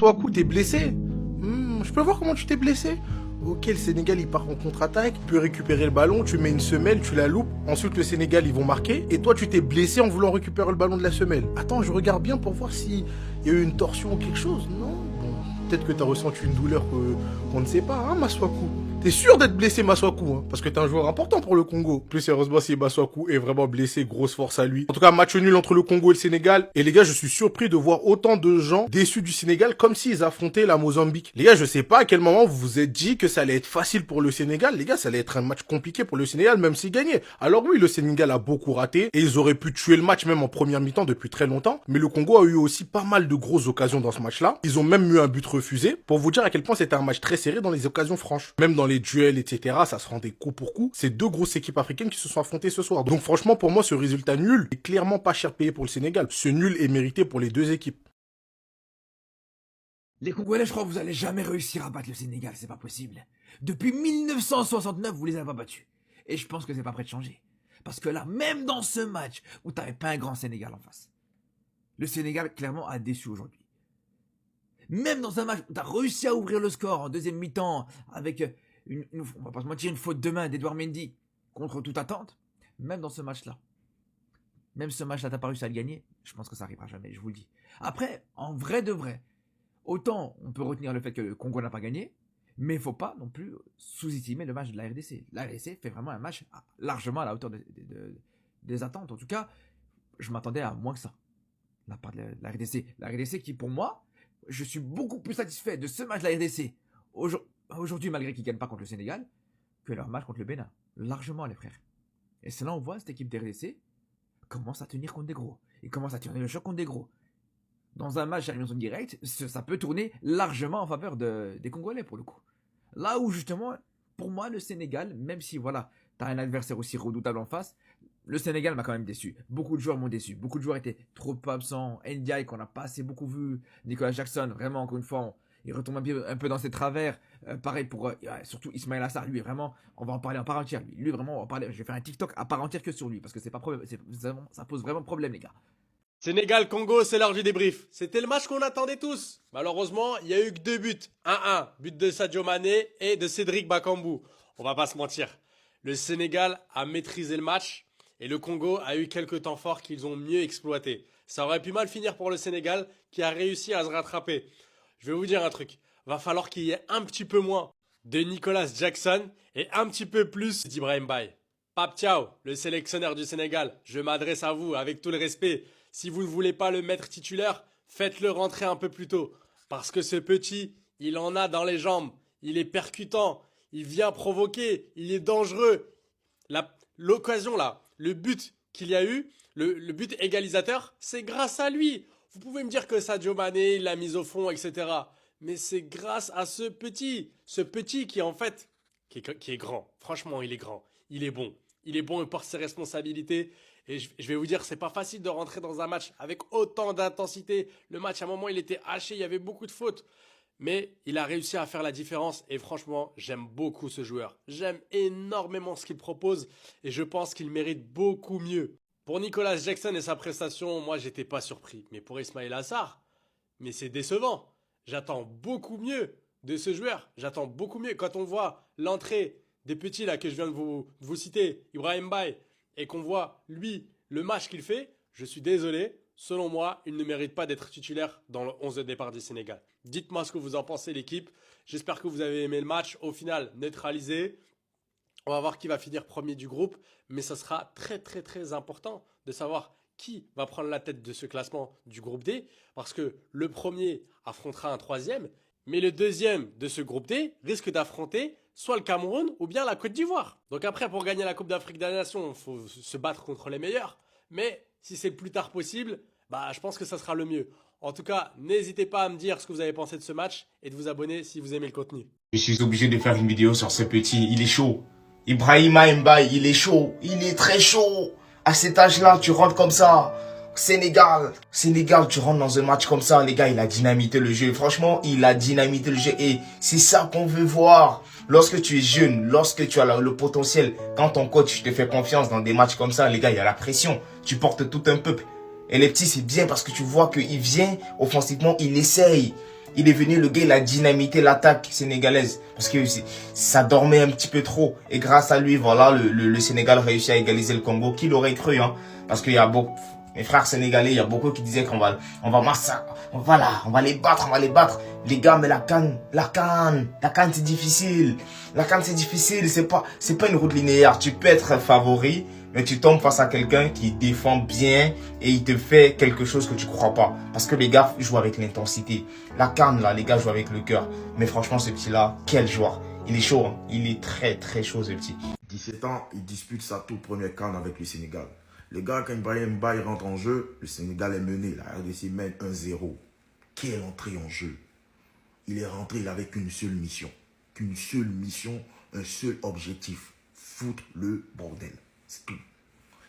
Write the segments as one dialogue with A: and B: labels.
A: Masuaku, t'es blessé? Je peux voir comment tu t'es blessé? Ok, le Sénégal il part en contre-attaque, tu peux récupérer le ballon, tu mets une semelle, tu la loupes, ensuite le Sénégal ils vont marquer, et toi tu t'es blessé en voulant récupérer le ballon de la semelle. Attends, je regarde bien pour voir s'il y a eu une torsion ou quelque chose, non? Bon, peut-être que t'as ressenti une douleur qu'on ne sait pas, hein, Masuaku? T'es sûr d'être blessé, Masuaku, hein? Parce que t'es un joueur important pour le Congo. Plus sérieusement, si Masuaku est vraiment blessé, grosse force à lui. En tout cas, match nul entre le Congo et le Sénégal. Et les gars, je suis surpris de voir autant de gens déçus du Sénégal comme s'ils affrontaient la Mozambique. Les gars, je sais pas à quel moment vous vous êtes dit que ça allait être facile pour le Sénégal. Les gars, ça allait être un match compliqué pour le Sénégal, même s'ils gagnaient. Alors oui, le Sénégal a beaucoup raté et ils auraient pu tuer le match même en première mi-temps depuis très longtemps. Mais le Congo a eu aussi pas mal de grosses occasions dans ce match-là. Ils ont même eu un but refusé. Pour vous dire à quel point c'était un match très serré dans les occasions franches. Même dans les duels, etc. Ça se rendait coup pour coup. C'est deux grosses équipes africaines qui se sont affrontées ce soir. Donc franchement, pour moi, ce résultat nul est clairement pas cher payé pour le Sénégal. Ce nul est mérité pour les deux équipes.
B: Les Congolais, je crois que vous allez jamais réussir à battre le Sénégal, c'est pas possible. Depuis 1969, vous les avez pas battus. Et je pense que c'est pas prêt de changer. Parce que là, même dans ce match où t'avais pas un grand Sénégal en face, le Sénégal clairement a déçu aujourd'hui. Même dans un match où t'as réussi à ouvrir le score en deuxième mi-temps avec on va pas se mentir, une faute de main d'Edouard Mendy contre toute attente, même dans ce match-là, t'as pas réussi à le gagner, je pense que ça arrivera jamais, je vous le dis. Après, en vrai de vrai, autant on peut retenir le fait que le Congo n'a pas gagné, mais il ne faut pas non plus sous-estimer le match de la RDC. La RDC fait vraiment un match largement à la hauteur des attentes. En tout cas, je m'attendais à moins que ça, de la part de la RDC. La RDC qui, pour moi, je suis beaucoup plus satisfait de ce match de la RDC aujourd'hui, malgré qu'ils ne gagnent pas contre le Sénégal, que leur match contre le Bénin. Largement, les frères. Et c'est là on voit cette équipe des RDC commence à tenir contre des gros. Ils commencent à tirer le choc contre des gros. Dans un match à élimination directe, ça peut tourner largement en faveur des Congolais, pour le coup. Là où, justement, pour moi, le Sénégal, même si, voilà, t'as un adversaire aussi redoutable en face, le Sénégal m'a quand même déçu. Beaucoup de joueurs m'ont déçu. Beaucoup de joueurs étaient trop absents. Ndiaye, qu'on n'a pas assez beaucoup vu. Nicolas Jackson, vraiment, encore une fois, il retombe un peu dans ses travers. Pareil pour, surtout Ismaël Assar, lui, vraiment, on va en parler à part entière. Lui, vraiment, on va en parler. Je vais faire un TikTok à part entière que sur lui, parce que c'est pas problème, ça pose vraiment problème, les gars.
C: Sénégal-Congo, c'est l'heure du débrief. C'était le match qu'on attendait tous. Malheureusement, il n'y a eu que 2 buts. 1-1, but de Sadio Mané et de Cédric Bakambu. On va pas se mentir. Le Sénégal a maîtrisé le match et le Congo a eu quelques temps forts qu'ils ont mieux exploités. Ça aurait pu mal finir pour le Sénégal qui a réussi à se rattraper. Je vais vous dire un truc. Va falloir qu'il y ait un petit peu moins de Nicolas Jackson et un petit peu plus d'Ibrahim Baye. Pape Thiaw, le sélectionneur du Sénégal, je m'adresse à vous avec tout le respect. Si vous ne voulez pas le mettre titulaire, faites-le rentrer un peu plus tôt. Parce que ce petit, il en a dans les jambes. Il est percutant. Il vient provoquer. Il est dangereux. L'occasion là, le but qu'il y a eu, le but égalisateur, c'est grâce à lui. Vous pouvez me dire que Sadio Mané l'a mise au fond, etc. Mais c'est grâce à ce petit. Ce petit qui en fait, qui est grand. Franchement, il est grand. Il est bon. Il est bon, il porte ses responsabilités. Et je vais vous dire, c'est pas facile de rentrer dans un match avec autant d'intensité. Le match, à un moment, il était haché, il y avait beaucoup de fautes. Mais il a réussi à faire la différence. Et franchement, j'aime beaucoup ce joueur. J'aime énormément ce qu'il propose. Et je pense qu'il mérite beaucoup mieux. Pour Nicolas Jackson et sa prestation, moi, j'étais pas surpris. Mais pour Ismaël Assar, mais c'est décevant. J'attends beaucoup mieux de ce joueur. J'attends beaucoup mieux. Quand on voit l'entrée des petits là que je viens de vous citer, Ibrahim Baye, et qu'on voit, lui, le match qu'il fait, je suis désolé, selon moi, il ne mérite pas d'être titulaire dans le 11 de départ du Sénégal. Dites-moi ce que vous en pensez, l'équipe. J'espère que vous avez aimé le match. Au final, neutralisé. On va voir qui va finir premier du groupe, mais ça sera très très très important de savoir qui va prendre la tête de ce classement du groupe D, parce que le premier affrontera un troisième, mais le deuxième de ce groupe D risque d'affronter soit le Cameroun ou bien la Côte d'Ivoire. Donc après, pour gagner la Coupe d'Afrique des Nations, il faut se battre contre les meilleurs. Mais si c'est le plus tard possible, je pense que ça sera le mieux. En tout cas, n'hésitez pas à me dire ce que vous avez pensé de ce match et de vous abonner si vous aimez le contenu.
D: Je suis obligé de faire une vidéo sur ce petit, il est chaud. Ibrahima Mbaye, il est chaud, il est très chaud. À cet âge-là, tu rentres comme ça. Sénégal, tu rentres dans un match comme ça, les gars, il a dynamité le jeu. Franchement, il a dynamité le jeu et c'est ça qu'on veut voir. Lorsque tu es jeune, lorsque tu as le potentiel, quand ton coach te fait confiance dans des matchs comme ça, les gars, il y a la pression. Tu portes tout un peuple. Et les petits, c'est bien parce que tu vois qu'il vient offensivement, il essaye. Il est venu, le gars, il a dynamité l'attaque sénégalaise. Parce que ça dormait un petit peu trop. Et grâce à lui, voilà, le Sénégal réussit à égaliser le Congo. Qui l'aurait cru, hein? Parce qu'il y a beaucoup, mes frères sénégalais, il y a beaucoup qui disaient qu'on va massacrer. Voilà, on va les battre. Les gars, mais la canne, c'est difficile. La canne, c'est difficile. C'est pas une route linéaire. Tu peux être favori, mais tu tombes face à quelqu'un qui défend bien et il te fait quelque chose que tu crois pas. Parce que les gars jouent avec l'intensité. La canne, là, les gars jouent avec le cœur. Mais franchement, ce petit-là, quel joueur. Il est chaud, hein. Il est très, très chaud, ce petit.
E: 17 ans, il dispute sa toute première CAN avec le Sénégal. Les gars, quand Ibrahim Mbaye rentre en jeu, le Sénégal est mené. La RDC mène 1-0. Quelle entrée en jeu. Il est rentré avec une seule mission. Un seul objectif. Foutre le bordel. C'est tout.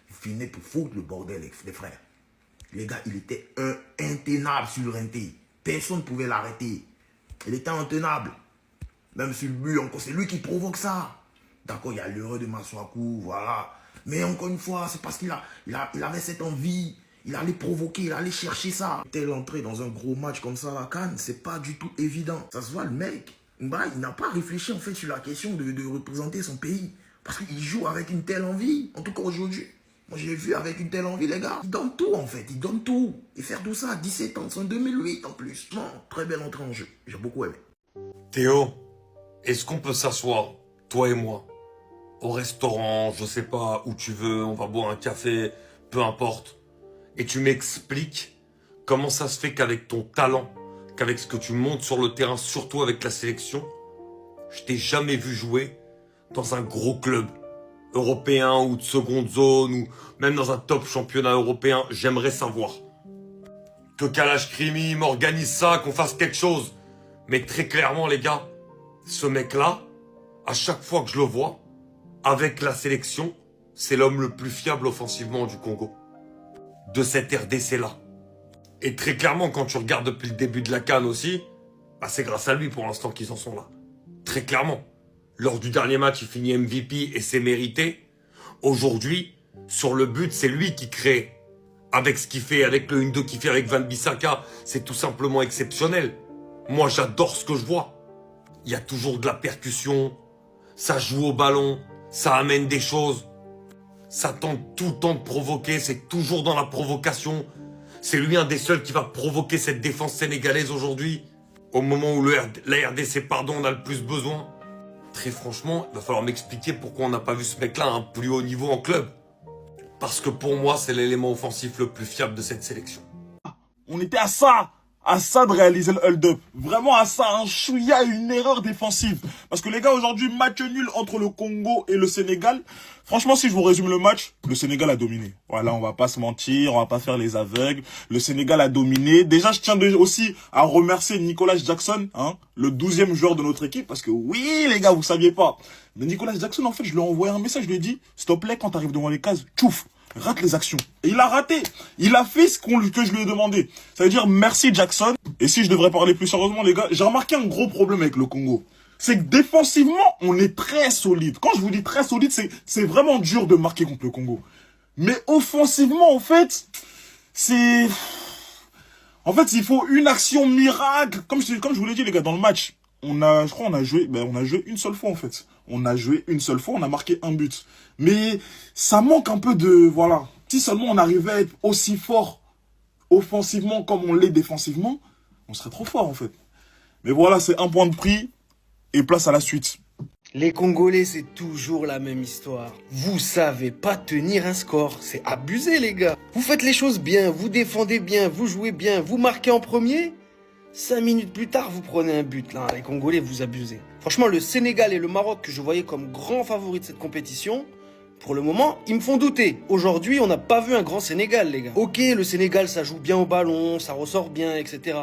E: Il venait pour foutre le bordel, les frères. Les gars, il était intenable sur le RNT. Personne ne pouvait l'arrêter. Il était intenable. Même sur le but, encore, c'est lui qui provoque ça. D'accord, il y a l'erreur de Masuaku, voilà. Mais encore une fois, c'est parce qu'il avait cette envie. Il allait provoquer, il allait chercher ça. Telle entrée dans un gros match comme ça à la CAN, c'est pas du tout évident. Ça se voit, le mec, Mbaye, il n'a pas réfléchi en fait sur la question de représenter son pays. Parce qu'il joue avec une telle envie. En tout cas aujourd'hui, moi je l'ai vu avec une telle envie, les gars. Il donne tout en fait, il donne tout. Et faire tout ça à 17 ans, c'est en 2008 en plus. Non, très belle entrée en jeu. J'ai beaucoup aimé.
F: Théo, est-ce qu'on peut s'asseoir, toi et moi, au restaurant, je sais pas, où tu veux, on va boire un café, peu importe, et tu m'expliques comment ça se fait qu'avec ton talent, qu'avec ce que tu montes sur le terrain, surtout avec la sélection, je t'ai jamais vu jouer dans un gros club européen ou de seconde zone ou même dans un top championnat européen. J'aimerais savoir. Que Kalash Krimi m'organise ça, qu'on fasse quelque chose. Mais très clairement, les gars, ce mec-là, à chaque fois que je le vois, avec la sélection, c'est l'homme le plus fiable offensivement du Congo. De cette RDC-là. Et très clairement, quand tu regardes depuis le début de la CAN aussi, bah c'est grâce à lui pour l'instant qu'ils en sont là. Très clairement. Lors du dernier match, il finit MVP et c'est mérité. Aujourd'hui, sur le but, c'est lui qui crée. Avec ce qu'il fait, avec le 1-2 qu'il fait avec Van Bissaka, c'est tout simplement exceptionnel. Moi, j'adore ce que je vois. Il y a toujours de la percussion, ça joue au ballon, ça amène des choses. Ça tente tout le temps de provoquer, c'est toujours dans la provocation. C'est lui un des seuls qui va provoquer cette défense sénégalaise aujourd'hui. Au moment où la RDC, on a le plus besoin. Très franchement, il va falloir m'expliquer pourquoi on n'a pas vu ce mec-là à un plus haut niveau en club. Parce que pour moi, c'est l'élément offensif le plus fiable de cette sélection.
G: On était à ça de réaliser le hold-up. Vraiment à ça, un chouïa, une erreur défensive. Parce que les gars, aujourd'hui, match nul entre le Congo et le Sénégal. Franchement, si je vous résume le match, le Sénégal a dominé. Voilà, on va pas se mentir, on va pas faire les aveugles. Le Sénégal a dominé. Déjà, je tiens aussi à remercier Nicolas Jackson, hein, le 12e joueur de notre équipe. Parce que oui, les gars, vous saviez pas. Mais Nicolas Jackson, en fait, je lui ai envoyé un message, je lui ai dit, s'il te plaît, quand t'arrives devant les cases, tchouf, rate les actions. Et il a raté. Il a fait ce que je lui ai demandé. Ça veut dire merci Jackson. Et si je devrais parler plus sérieusement, les gars, j'ai remarqué un gros problème avec le Congo. C'est que défensivement, on est très solide. Quand je vous dis très solide, c'est vraiment dur de marquer contre le Congo. Mais offensivement, en fait, il faut une action miracle. Comme je vous l'ai dit, les gars, dans le match, je crois on a joué une seule fois, en fait. On a joué une seule fois, on a marqué un but. Mais ça manque un peu voilà. Si seulement on arrivait à être aussi fort offensivement comme on l'est défensivement, on serait trop fort, en fait. Mais voilà, c'est un point de prix et place à la suite.
H: Les Congolais, c'est toujours la même histoire. Vous savez pas tenir un score. C'est abusé, les gars. Vous faites les choses bien, vous défendez bien, vous jouez bien, vous marquez en premier. 5 minutes plus tard, vous prenez un but. Là, les Congolais, vous abusez. Franchement, le Sénégal et le Maroc, que je voyais comme grands favoris de cette compétition, pour le moment, ils me font douter. Aujourd'hui, on n'a pas vu un grand Sénégal, les gars. Ok, le Sénégal, ça joue bien au ballon, ça ressort bien, etc.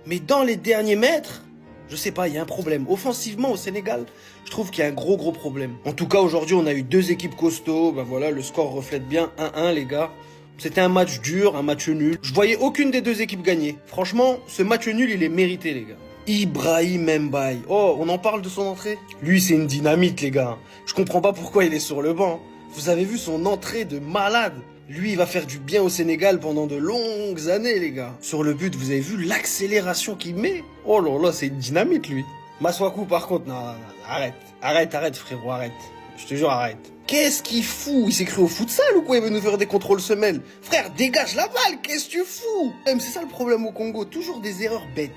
H: Mais dans les derniers mètres, je sais pas, il y a un problème. Offensivement, au Sénégal, je trouve qu'il y a un gros problème. En tout cas, aujourd'hui, on a eu 2 équipes costauds. Ben voilà, le score reflète bien 1-1, les gars. C'était un match dur, un match nul. Je voyais aucune des 2 équipes gagner. Franchement, ce match nul, il est mérité, les gars. Ibrahim Mbaye. Oh, on en parle de son entrée? Lui, c'est une dynamite, les gars. Je comprends pas pourquoi il est sur le banc. Vous avez vu son entrée de malade. Lui, il va faire du bien au Sénégal pendant de longues années, les gars. Sur le but, vous avez vu l'accélération qu'il met? Oh là là, c'est une dynamite, lui. Maswaku, par contre, non, arrête, frérot, arrête. Je te jure, arrête. Qu'est-ce qu'il fout? Il s'est cru au futsal ou quoi? Il veut nous faire des contrôles semelles. Frère, dégage la balle, qu'est-ce que tu fous? C'est ça le problème au Congo, toujours des erreurs bêtes.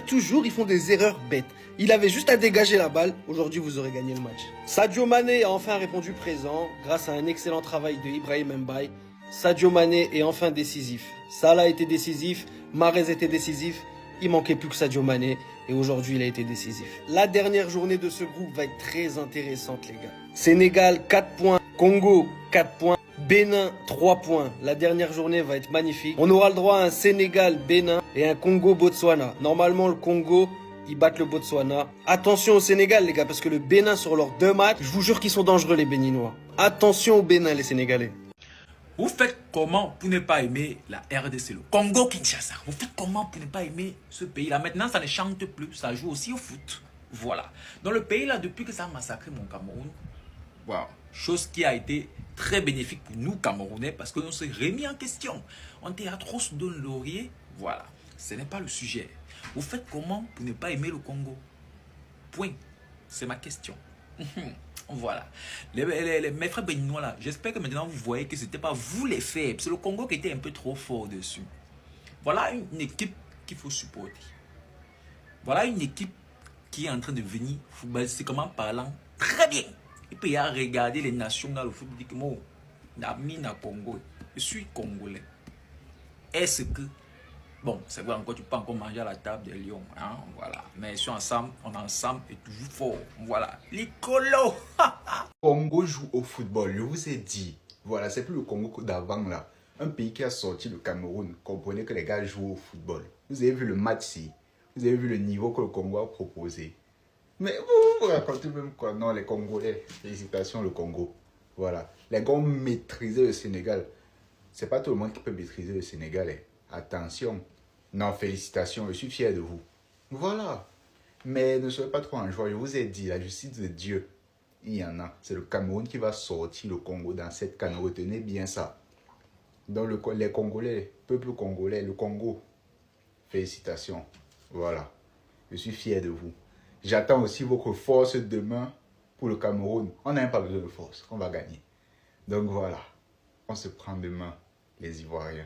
H: Toujours, ils font des erreurs bêtes. Il avait juste à dégager la balle. Aujourd'hui, vous aurez gagné le match. Sadio Mané a enfin répondu présent grâce à un excellent travail de Ibrahim Mbaye. Sadio Mané est enfin décisif. Salah était décisif, Mahrez était décisif. Il manquait plus que Sadio Mané. Et aujourd'hui, il a été décisif. La dernière journée de ce groupe va être très intéressante, les gars. Sénégal, 4 points. Congo, 4 points. Bénin, 3 points. La dernière journée va être magnifique. On aura le droit à un Sénégal-Bénin et un Congo-Botswana. Normalement, le Congo, ils battent le Botswana. Attention au Sénégal, les gars, parce que le Bénin, sur leurs 2 matchs, je vous jure qu'ils sont dangereux, les Béninois. Attention au Bénin, les Sénégalais.
B: Vous faites comment pour ne pas aimer la RDC, le Congo-Kinshasa? Vous faites comment pour ne pas aimer ce pays-là? Maintenant, ça ne chante plus, ça joue aussi au foot. Voilà. Dans le pays-là, depuis que ça a massacré mon Cameroun, wow. Chose qui a été très bénéfique pour nous, Camerounais, parce que nous s'est remis en question. On était à trop se donner laurier. Voilà. Ce n'est pas le sujet. Vous faites comment pour ne pas aimer le Congo? Point. C'est ma question. Voilà. Mes frères béninois là, j'espère que maintenant vous voyez que ce n'était pas vous les faibles. C'est le Congo qui était un peu trop fort dessus. Voilà une équipe qu'il faut supporter. Voilà une équipe qui est en train de venir, footballistiquement parlant, très bien. Et puis il y a regardé les nations dans le foot, dit que moi, Namina Congo, je suis Congolais. Est-ce que, bon, c'est vrai encore, tu peux encore manger à la table des lions, hein, voilà. Mais si ensemble, on est ensemble et toujours fort, voilà. Licolo.
I: Congo joue au football, je vous ai dit. Voilà, c'est plus le Congo d'avant là. Un pays qui a sorti le Cameroun, comprenez que les gars jouent au football. Vous avez vu le match ici. Vous avez vu le niveau que le Congo a proposé. Mais vous racontez même quoi? Non, les Congolais, félicitations le Congo. Voilà. Les gars ont maîtrisé le Sénégal. C'est pas tout le monde qui peut maîtriser le Sénégal. Attention. Non, félicitations, je suis fier de vous. Voilà. Mais ne soyez pas trop en joie, je vous ai dit, la justice de Dieu, il y en a. C'est le Cameroun qui va sortir le Congo dans cette canne. Retenez bien ça. Donc les Congolais, peuple congolais, le Congo, félicitations. Voilà. Je suis fier de vous. J'attends aussi votre force demain pour le Cameroun. On n'a même pas besoin de force. On va gagner. Donc voilà. On se prend demain, les Ivoiriens.